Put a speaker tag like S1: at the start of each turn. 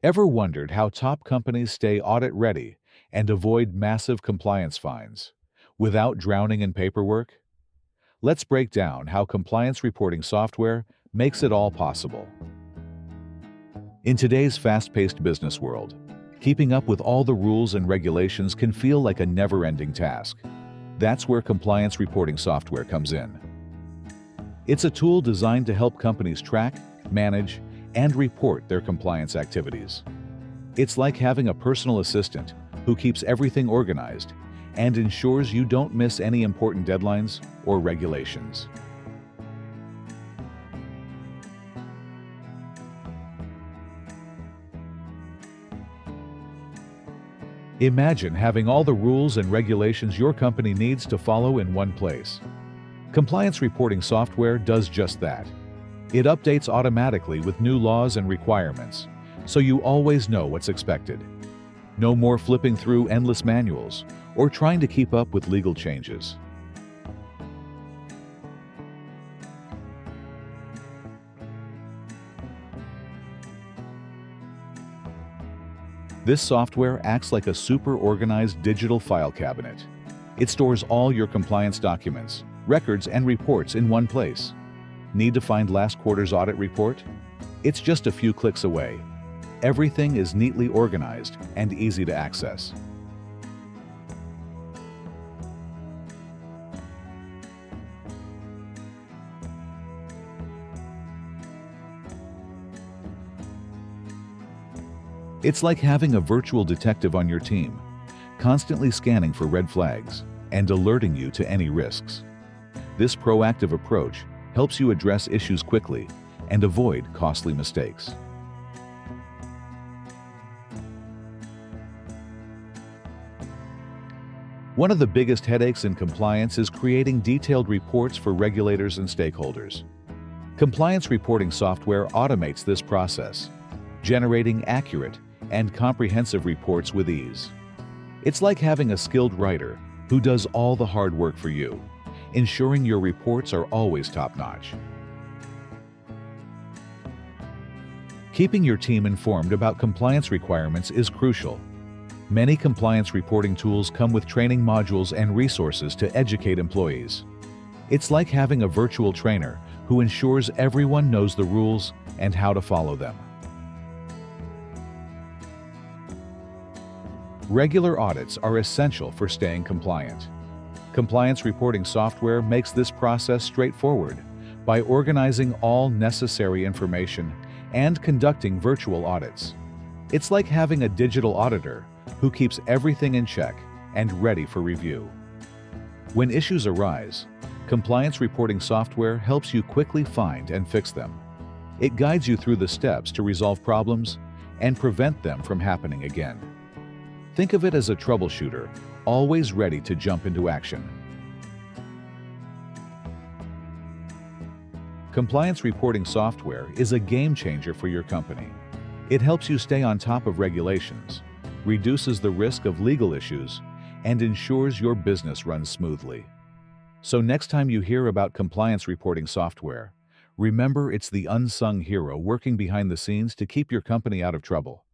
S1: Ever wondered how top companies stay audit-ready and avoid massive compliance fines without drowning in paperwork? Let's break down how compliance reporting software makes it all possible. In today's fast-paced business world, keeping up with all the rules and regulations can feel like a never-ending task. That's where compliance reporting software comes in. It's a tool designed to help companies track, manage, and report their compliance activities. It's like having a personal assistant who keeps everything organized and ensures you don't miss any important deadlines or regulations. Imagine having all the rules and regulations your company needs to follow in one place. Compliance reporting software does just that. It updates automatically with new laws and requirements, so you always know what's expected. No more flipping through endless manuals or trying to keep up with legal changes. This software acts like a super organized digital file cabinet. It stores all your compliance documents, records, and reports in one place. Need to find last quarter's audit report? It's just a few clicks away. Everything is neatly organized and easy to access. It's like having a virtual detective on your team, constantly scanning for red flags and alerting you to any risks. This proactive approach helps you address issues quickly and avoid costly mistakes. One of the biggest headaches in compliance is creating detailed reports for regulators and stakeholders. Compliance reporting software automates this process, generating accurate and comprehensive reports with ease. It's like having a skilled writer who does all the hard work for you, ensuring your reports are always top-notch. Keeping your team informed about compliance requirements is crucial. Many compliance reporting tools come with training modules and resources to educate employees. It's like having a virtual trainer who ensures everyone knows the rules and how to follow them. Regular audits are essential for staying compliant. Compliance reporting software makes this process straightforward by organizing all necessary information and conducting virtual audits. It's like having a digital auditor who keeps everything in check and ready for review. When issues arise, compliance reporting software helps you quickly find and fix them. It guides you through the steps to resolve problems and prevent them from happening again. Think of it as a troubleshooter, always ready to jump into action. Compliance reporting software is a game changer for your company. It helps you stay on top of regulations, reduces the risk of legal issues, and ensures your business runs smoothly. So next time you hear about compliance reporting software, remember it's the unsung hero working behind the scenes to keep your company out of trouble.